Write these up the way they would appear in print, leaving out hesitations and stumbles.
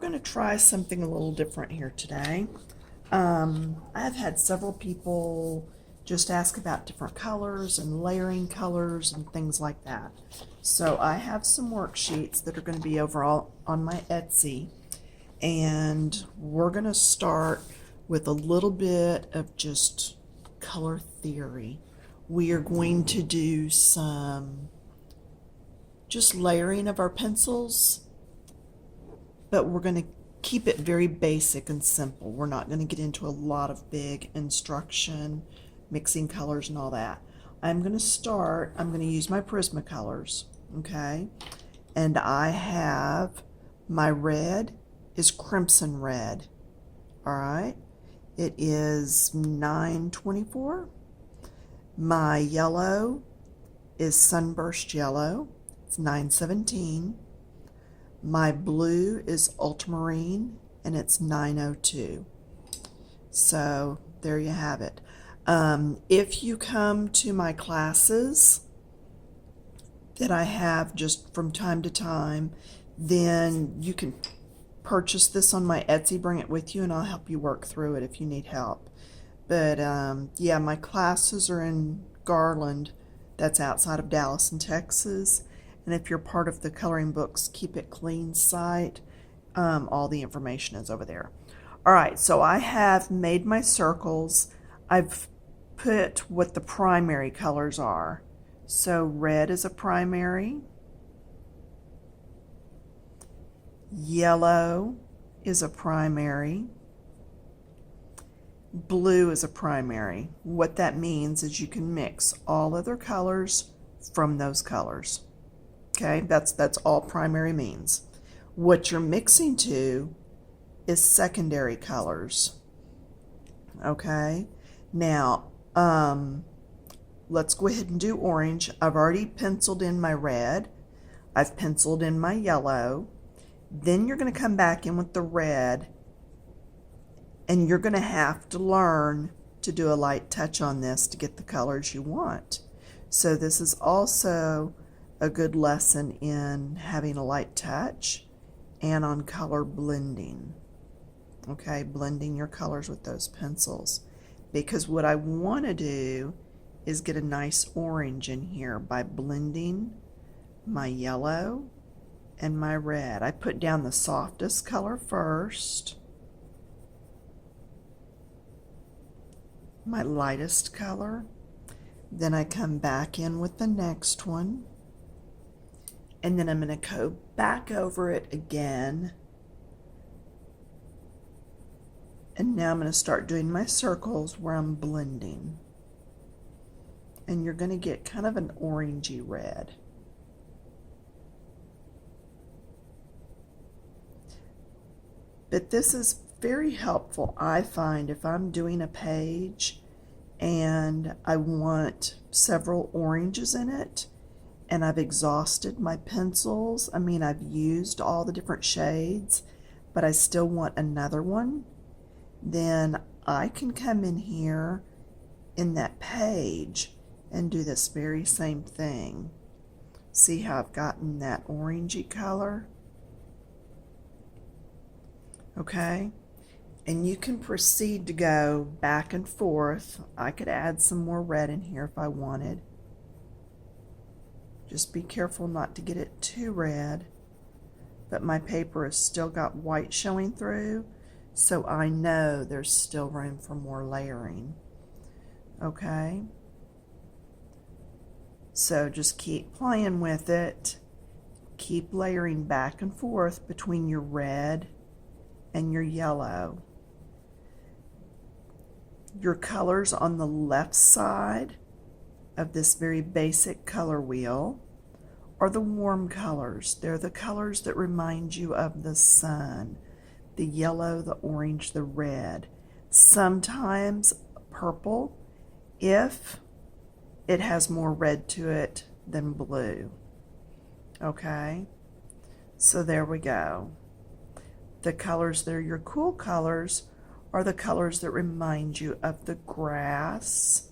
going to try something a little different here today. I've had several people just ask about different colors and layering colors and things like that. So I have some worksheets that are going to be over all on my Etsy, and we're going to start with a little bit of just color theory. We are going to do some just layering of our pencils, but we're going to keep it very basic and simple. We're not going to get into a lot of big instruction, mixing colors and all that. I'm going to use my Prismacolors, okay? And I have, my red is Crimson Red, all right? It is 924. My yellow is Sunburst Yellow, it's 917. My blue is Ultramarine, and it's 902. So there you have it. If you come to my classes that I have just from time to time, then you can purchase this on my Etsy, bring it with you, and I'll help you work through it if you need help. But yeah, my classes are in Garland, that's outside of Dallas in Texas. And if you're part of the Coloring Books Keep It Clean site, all the information is over there. All right, so I have made my circles. I've put what the primary colors are. So red is a primary. Yellow is a primary. Blue is a primary. What that means is you can mix all other colors from those colors. Okay, that's all primary means. What you're mixing to is secondary colors. Okay, now let's go ahead and do orange. I've already penciled in my red. I've penciled in my yellow. Then you're going to come back in with the red, and you're going to have to learn to do a light touch on this to get the colors you want. So this is also a good lesson in having a light touch and on color blending. Okay, blending your colors with those pencils. Because what I want to do is get a nice orange in here by blending my yellow and my red. I put down the softest color first, my lightest color, then I come back in with the next one, and then I'm going to go back over it again, and now I'm going to start doing my circles where I'm blending, and you're going to get kind of an orangey red. But this is very helpful, I find, if I'm doing a page and I want several oranges in it and I've exhausted my pencils. I mean, I've used all the different shades, but I still want another one. Then I can come in here in that page and do this very same thing. See how I've gotten that orangey color? Okay, and you can proceed to go back and forth. I could add some more red in here if I wanted. Just be careful not to get it too red, but my paper has still got white showing through, so I know there's still room for more layering. Okay, so just keep playing with it. Keep layering back and forth between your red and your yellow. Your colors on the left side of this very basic color wheel are the warm colors. They're the colors that remind you of the sun. The yellow, the orange, the red. Sometimes purple if it has more red to it than blue. Okay, so there we go. The colors that are your cool colors are the colors that remind you of the grass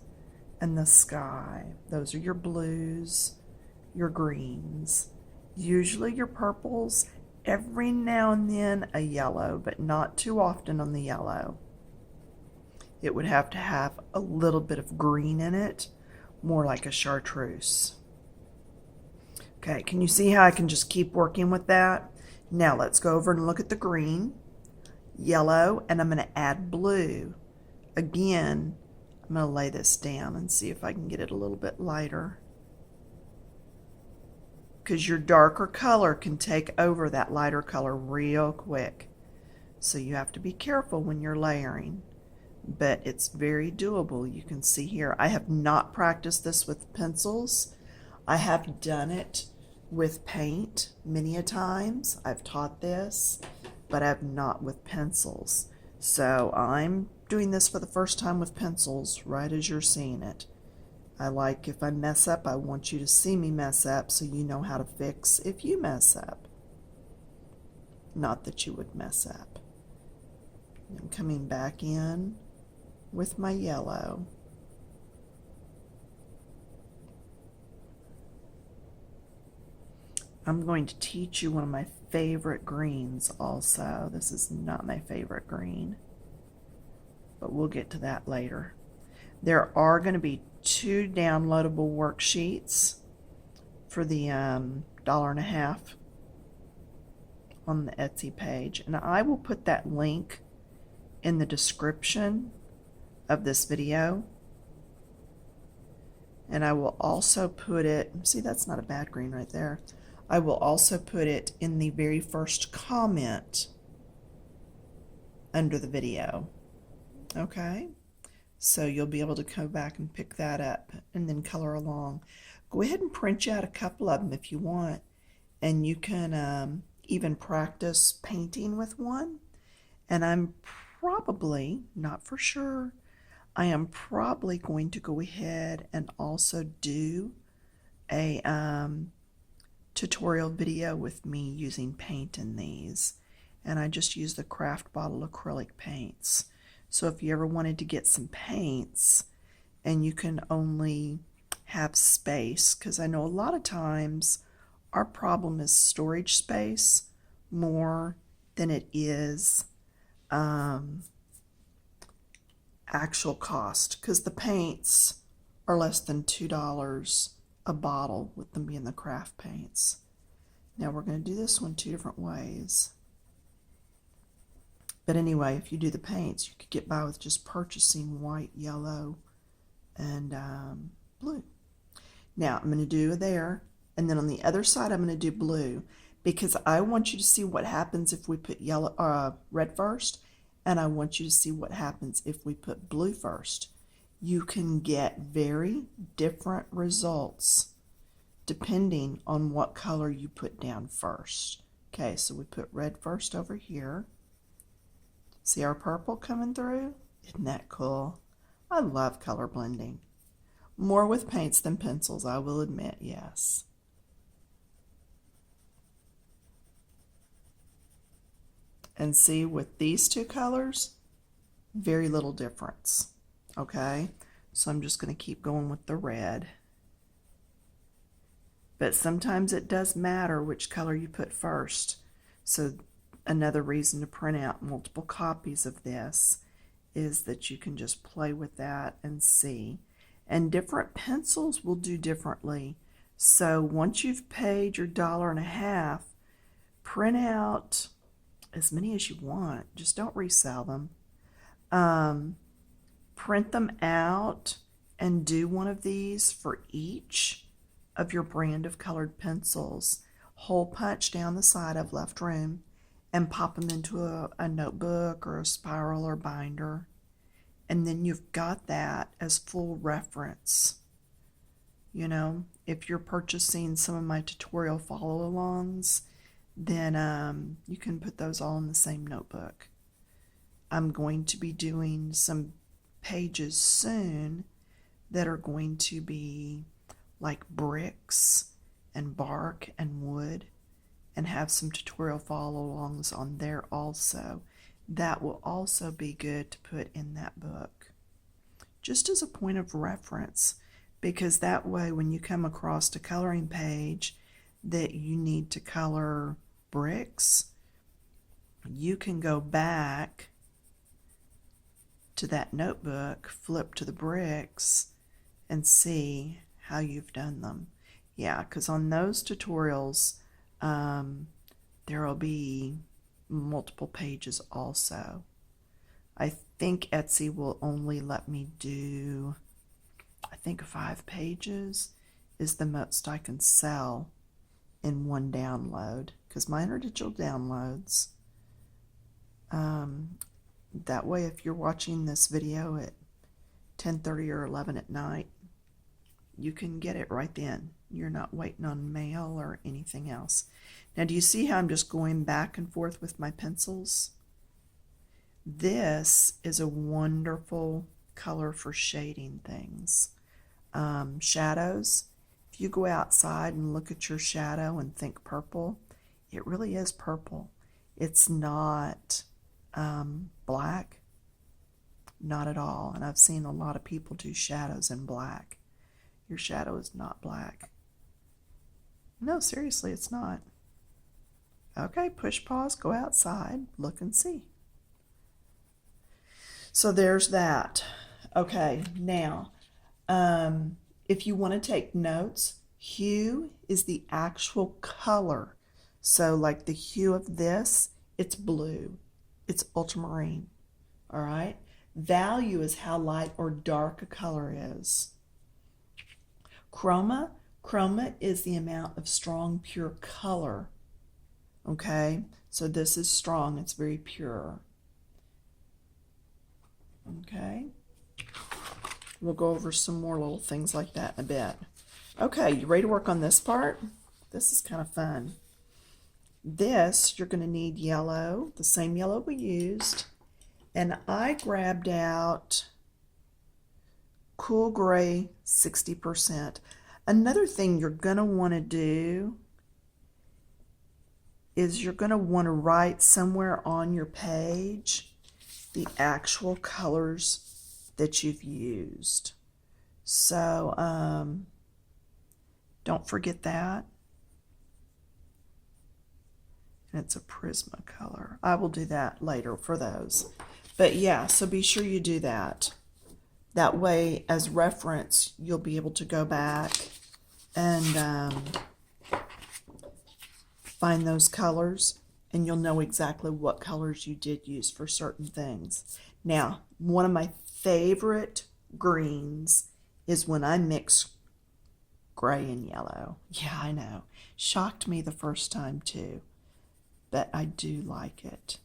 and the sky. Those are your blues, your greens, usually your purples every now and then a yellow, but not too often on the yellow. It would have to have a little bit of green in it, more like a chartreuse. Okay, can you see how I can just keep working with that? Now let's go over and look at the green, yellow, and I'm going to add blue. Again, I'm going to lay this down and see if I can get it a little bit lighter, because your darker color can take over that lighter color real quick. So you have to be careful when you're layering, but it's very doable. You can see here, I have not practiced this with pencils. I have done it with paint many a times. I've taught this, but I've not with pencils. So I'm doing this for the first time with pencils, right as you're seeing it. I like, if I mess up, I want you to see me mess up so you know how to fix if you mess up. Not that you would mess up. I'm coming back in with my yellow. I'm going to teach you one of my favorite greens also. This is not my favorite green, but we'll get to that later. There are going to be 2 downloadable worksheets for the $1.50 on the Etsy page, and I will put that link in the description of this video, and I will also put it, see, that's not a bad green right there. I will also put it in the very first comment under the video. Okay, so you'll be able to go back and pick that up and then color along. Go ahead and print out a couple of them if you want, and you can even practice painting with one. And I'm probably, not for sure, I am probably going to go ahead and also do a tutorial video with me using paint in these. And I just use the Craft Bottle acrylic paints. So if you ever wanted to get some paints and you can only have space, because I know a lot of times our problem is storage space more than it is actual cost, because the paints are less than $2 a bottle with them being the craft paints. Now we're going to do this one 2 different ways. But anyway, if you do the paints, you could get by with just purchasing white, yellow, and blue. Now I'm going to do there, and then on the other side I'm going to do blue, because I want you to see what happens if we put red first, and I want you to see what happens if we put blue first. You can get very different results depending on what color you put down first. Okay, so we put red first over here. See our purple coming through? Isn't that cool? I love color blending. More with paints than pencils, I will admit, yes. And see, with these 2 colors, very little difference. Okay, so I'm just going to keep going with the red. But sometimes it does matter which color you put first. So another reason to print out multiple copies of this is that you can just play with that and see. And different pencils will do differently. So once you've paid your $1.50, print out as many as you want. Just don't resell them. Print them out and do one of these for each of your brand of colored pencils. Hole punch down the side, I've left room, and pop them into a notebook or a spiral or binder. And then you've got that as full reference. You know, if you're purchasing some of my tutorial follow-alongs, then you can put those all in the same notebook. I'm going to be doing some pages soon that are going to be like bricks and bark and wood, and have some tutorial follow-alongs on there also. That will also be good to put in that book, just as a point of reference, because that way when you come across a coloring page that you need to color bricks, you can go back to that notebook, flip to the bricks, and see how you've done them. Yeah, because on those tutorials, there will be multiple pages also. I think Etsy will only let me do, I think 5 pages is the most I can sell in one download, because mine are digital downloads. That way, if you're watching this video at 10:30 or 11 at night, you can get it right then. You're not waiting on mail or anything else. Now, do you see how I'm just going back and forth with my pencils? This is a wonderful color for shading things. Shadows. If you go outside and look at your shadow and think purple, it really is purple. It's not black, not at all. And I've seen a lot of people do shadows in black. Your shadow is not black. No, seriously, it's not. Okay, push pause, go outside, look and see. So there's that. Okay, now, if you want to take notes, hue is the actual color. So like the hue of this, it's blue. It's ultramarine. All right? Value is how light or dark a color is. Chroma is the amount of strong, pure color. Okay? So this is strong. It's very pure. Okay? We'll go over some more little things like that in a bit. Okay, you ready to work on this part? This is kind of fun. This, you're going to need yellow, the same yellow we used. And I grabbed out Cool Gray 60%. Another thing you're going to want to do is you're going to want to write somewhere on your page the actual colors that you've used. So don't forget that. And it's a Prismacolor. I will do that later for those. But yeah, so be sure you do that. That way, as reference, you'll be able to go back and find those colors, and you'll know exactly what colors you did use for certain things. Now, one of my favorite greens is when I mix gray and yellow. Yeah, I know. Shocked me the first time too, but I do like it.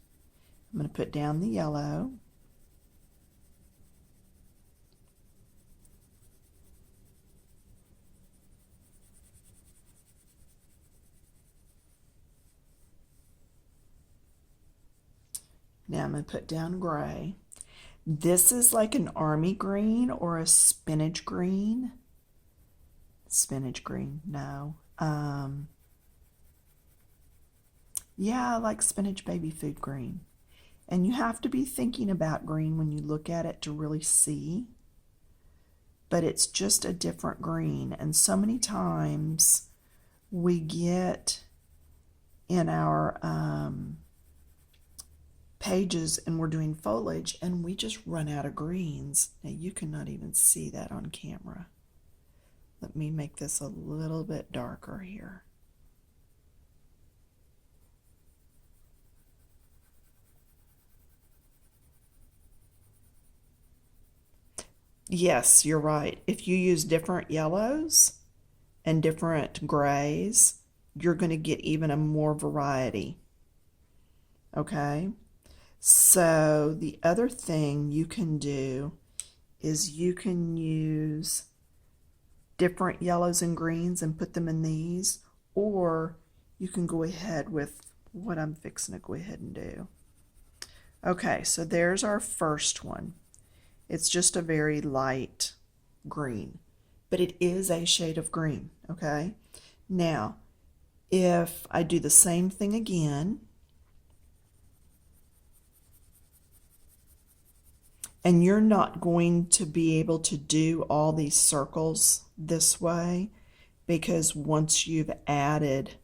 I'm going to put down the yellow. Now I'm going to put down gray. This is like an army green or a spinach green. Spinach green, no. Yeah, I like spinach baby food green. And you have to be thinking about green when you look at it to really see. But it's just a different green. And so many times we get in our pages and we're doing foliage and we just run out of greens. Now you cannot even see that on camera. Let me make this a little bit darker here. Yes, you're right. If you use different yellows and different grays, you're going to get even a more variety. Okay? So the other thing you can do is you can use different yellows and greens and put them in these, or you can go ahead with what I'm fixing to go ahead and do. Okay, so there's our first one. It's just a very light green, but it is a shade of green, okay? Now, if I do the same thing again, and you're not going to be able to do all these circles this way, because once you've added,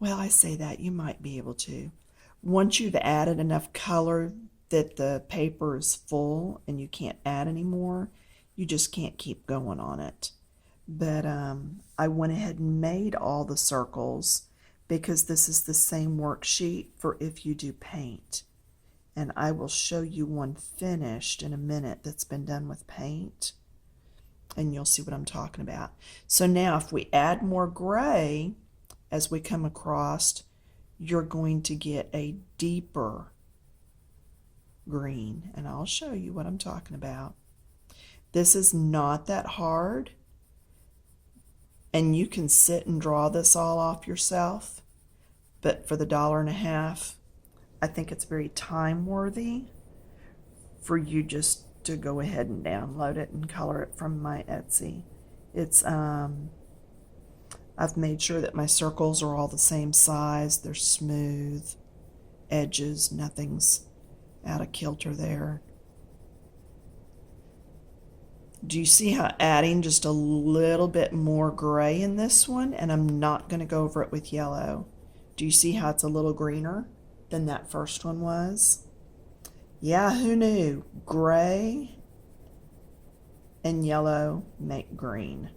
Well, I say that, you might be able to. Once you've added enough color that the paper is full and you can't add any more, you just can't keep going on it. But I went ahead and made all the circles because this is the same worksheet for if you do paint. And I will show you one finished in a minute that's been done with paint. And you'll see what I'm talking about. So now if we add more gray as we come across, you're going to get a deeper green. And I'll show you what I'm talking about. This is not that hard. And you can sit and draw this all off yourself. But for the $1.50, I think it's very time worthy for you just to go ahead and download it and color it from my Etsy. It's I've made sure that my circles are all the same size. They're smooth edges. Nothing's out of kilter there. Do you see how adding just a little bit more gray in this one, and I'm not going to go over it with yellow. Do you see how it's a little greener than that first one was? Yeah, who knew? Gray and yellow make green.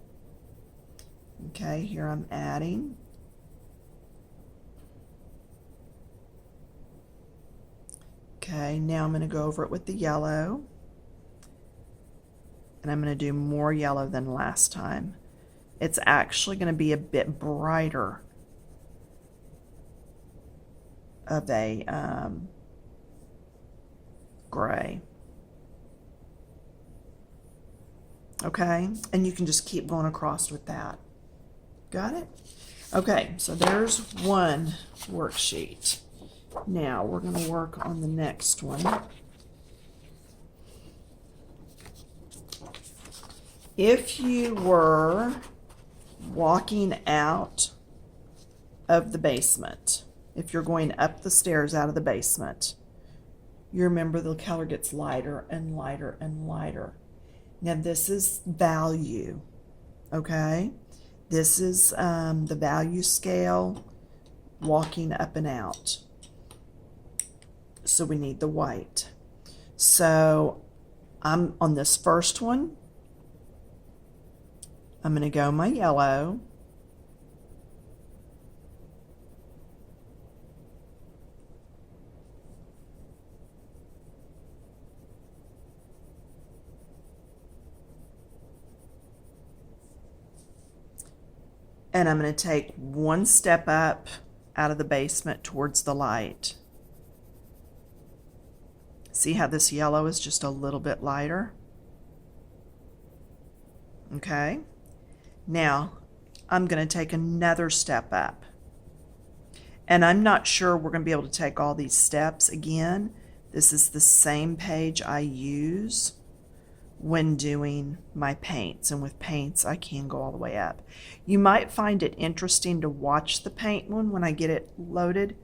Okay, here I'm adding. Okay, now I'm going to go over it with the yellow. And I'm going to do more yellow than last time. It's actually going to be a bit brighter of a gray. Okay, and you can just keep going across with that. Got it? Okay, so there's one worksheet. Now we're going to work on the next one. If you were walking out of the basement, if you're going up the stairs out of the basement, you remember the color gets lighter and lighter and lighter. Now this is value, okay? This is the value scale walking up and out. So we need the white. So I'm on this first one. I'm going to go my yellow. And I'm going to take one step up out of the basement towards the light. See how this yellow is just a little bit lighter? Okay. Now, I'm going to take another step up. And I'm not sure we're going to be able to take all these steps again. This is the same page I use when doing my paints. And with paints, I can go all the way up. You might find it interesting to watch the paint one when I get it loaded,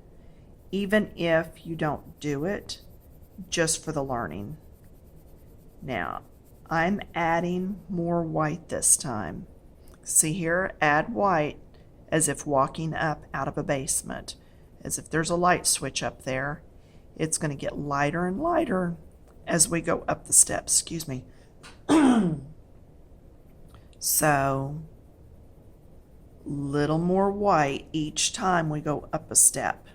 even if you don't do it, just for the learning. Now, I'm adding more white this time. See here, add white as if walking up out of a basement, as if there's a light switch up there. It's going to get lighter and lighter as we go up the steps, excuse me. So, little more white each time we go up a step.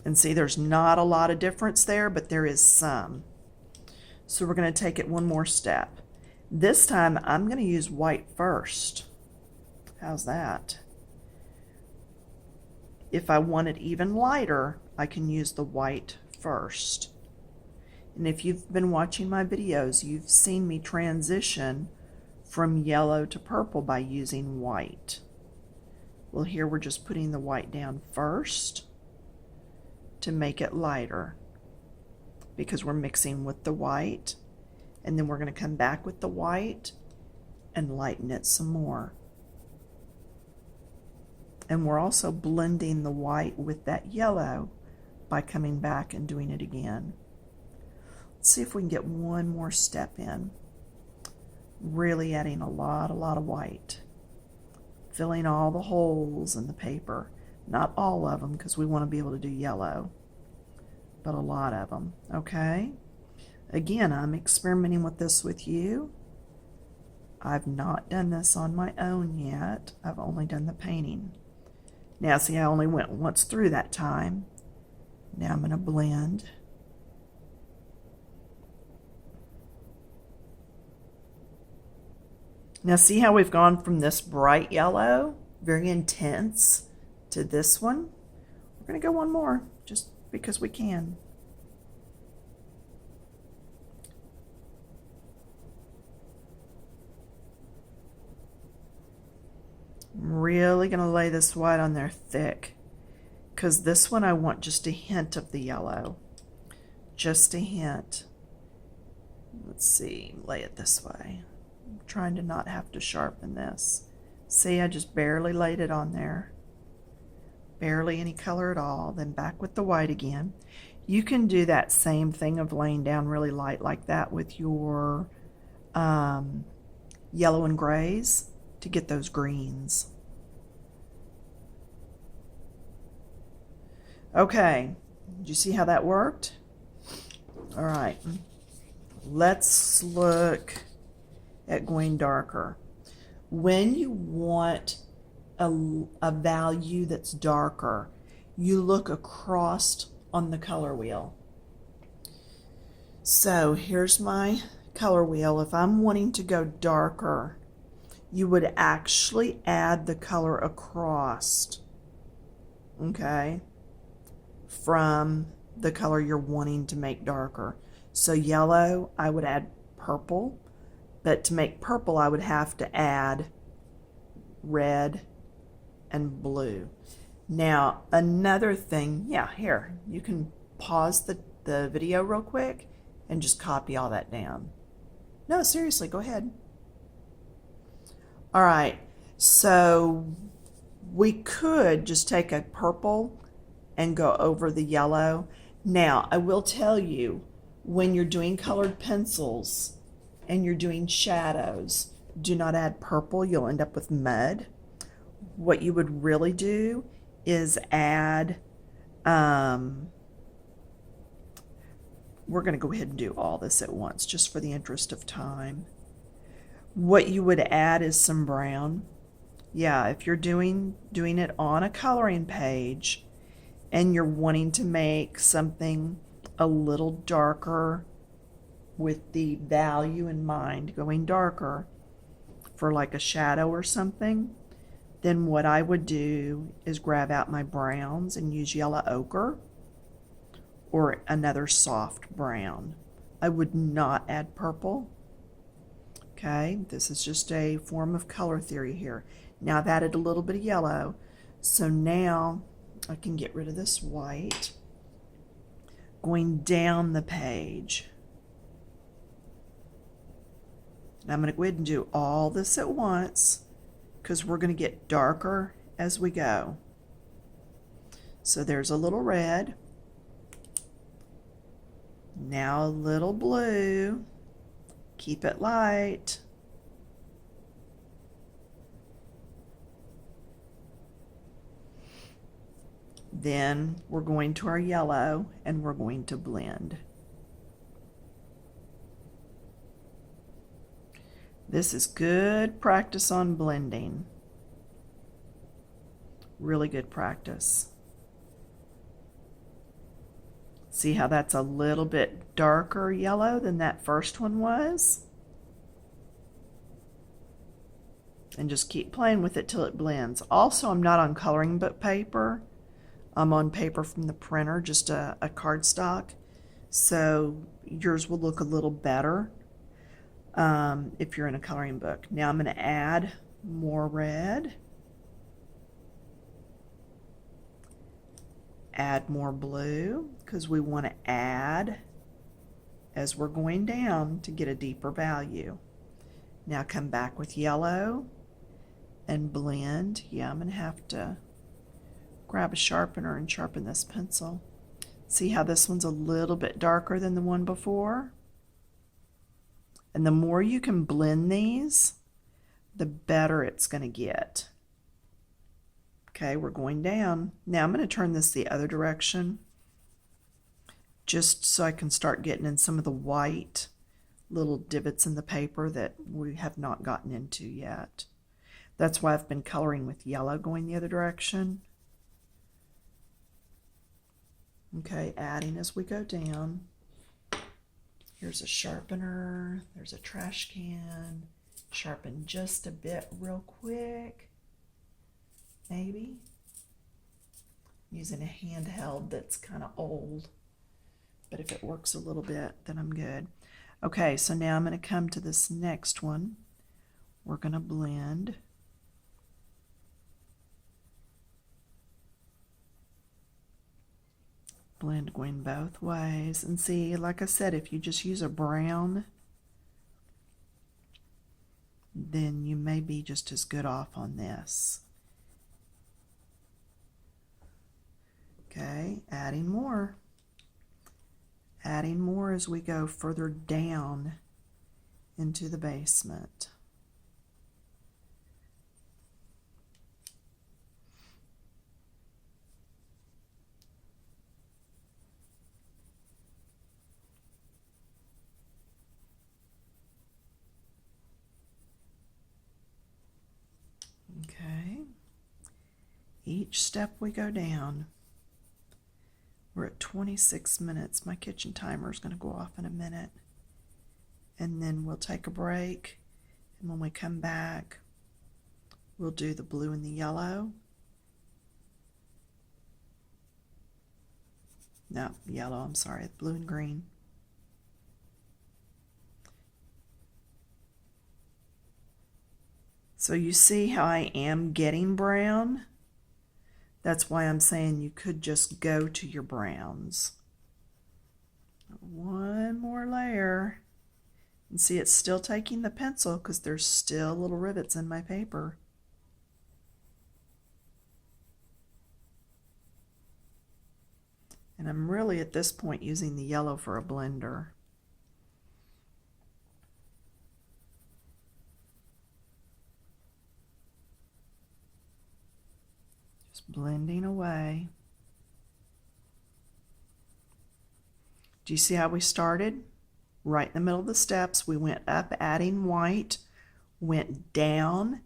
And see, there's not a lot of difference there, but there is some. So we're going to take it one more step. This time I'm going to use white first. How's that? If I want it even lighter, I can use the white first. And if you've been watching my videos, you've seen me transition from yellow to purple by using white. Well, here we're just putting the white down first to make it lighter because we're mixing with the white. And then we're going to come back with the white and lighten it some more. And we're also blending the white with that yellow by coming back and doing it again. Let's see if we can get one more step in. Really adding a lot of white. filling all the holes in the paper. Not all of them, because we want to be able to do yellow, but a lot of them, okay? Again, I'm experimenting with this with you. I've not done this on my own yet. I've only done the painting. Now, see, I only went once through that time. Now I'm going to blend. Now, see how we've gone from this bright yellow, very intense, to this one? We're going to go one more, just because we can. I'm really going to lay this white on there thick, because this one I want just a hint of the yellow. Just a hint. Let's see, lay it this way. I'm trying to not have to sharpen this. See, I just barely laid it on there. Barely any color at all. Then back with the white again. You can do that same thing of laying down really light like that with your yellow and grays to get those greens. Okay, did you see how that worked? All right, let's look at going darker. When you want a value that's darker, you look across on the color wheel. So here's my color wheel. If I'm wanting to go darker, you would actually add the color across, okay, from the color you're wanting to make darker. So yellow, I would add purple, but to make purple, I would have to add red and blue. Now, another thing, yeah, here, you can pause the video real quick and just copy all that down. No, seriously, go ahead. All right, so we could just take a purple and go over the yellow. Now, I will tell you, when you're doing colored pencils and you're doing shadows, do not add purple. You'll end up with mud. What you would really do is add, we're going to go ahead and do all this at once just for the interest of time. What you would add is some brown. Yeah, if you're doing it on a coloring page and you're wanting to make something a little darker with the value in mind, going darker for like a shadow or something, then what I would do is grab out my browns and use yellow ochre or another soft brown. I would not add purple. Okay, this is just a form of color theory here. Now I've added a little bit of yellow, so now I can get rid of this white. Going down the page. And I'm going to go ahead and do all this at once because we're going to get darker as we go. So there's a little red. Now a little blue. Keep it light. Then we're going to our yellow and we're going to blend. This is good practice on blending. Really good practice. See how that's a little bit darker yellow than that first one was? And just keep playing with it till it blends. Also, I'm not on coloring book paper. I'm on paper from the printer, just a cardstock. So yours will look a little better if you're in a coloring book. Now I'm going to add more red. Add more blue because we want to add as we're going down to get a deeper value. Now come back with yellow and blend. Yeah, I'm going to have to grab a sharpener and sharpen this pencil. See how this one's a little bit darker than the one before? And the more you can blend these, the better it's going to get. Okay, we're going down. Now I'm going to turn this the other direction just so I can start getting in some of the white little divots in the paper that we have not gotten into yet. That's why I've been coloring with yellow going the other direction. Okay, adding as we go down. Here's a sharpener, there's a trash can. Sharpen just a bit real quick, maybe. Using a handheld that's kind of old, but if it works a little bit, then I'm good. Okay, so now I'm going to come to this next one. We're going to blend. Blend going both ways. And see, like I said, if you just use a brown, then you may be just as good off on this. Okay, adding more. Adding more as we go further down into the basement. Okay, each step we go down. We're at 26 minutes. My kitchen timer is going to go off in a minute. And then we'll take a break. And when we come back, we'll do the blue and the yellow. No, yellow, I'm sorry, blue and green. So you see how I am getting brown? That's why I'm saying you could just go to your browns. One more layer. And see, it's still taking the pencil because there's still little rivets in my paper. And I'm really at this point using the yellow for a blender. Blending away. Do you see how we started? Right in the middle of the steps, we went up adding white, went down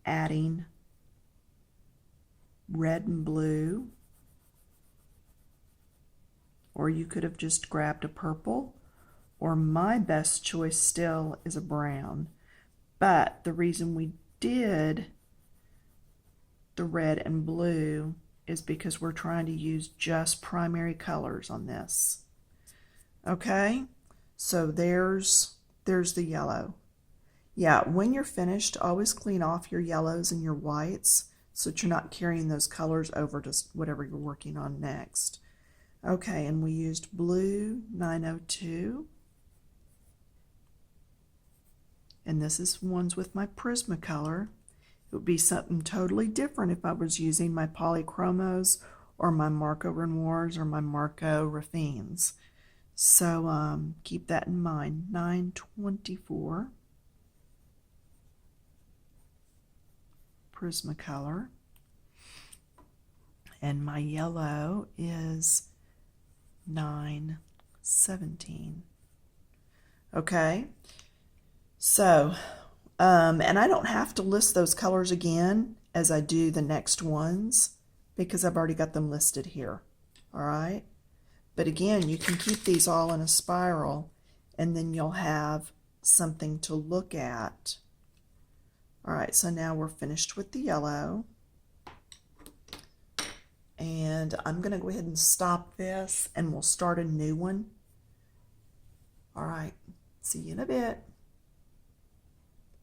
adding red and blue, or you could have just grabbed a purple, or my best choice still is a brown. But the reason we did the red and blue is because we're trying to use just primary colors on this. Okay, so there's the yellow. Yeah, when you're finished, always clean off your yellows and your whites so that you're not carrying those colors over to whatever you're working on next. Okay, and we used blue 902. And this is ones with my Prismacolor. It would be something totally different if I was using my Polychromos or my Marco Renoirs or my Marco Raffines. So keep that in mind. 924 Prismacolor. And my yellow is 917. Okay, so and I don't have to list those colors again as I do the next ones because I've already got them listed here. All right, but again, you can keep these all in a spiral and then you'll have something to look at. All right, so now we're finished with the yellow. And I'm going to go ahead and stop this and we'll start a new one. All right, see you in a bit.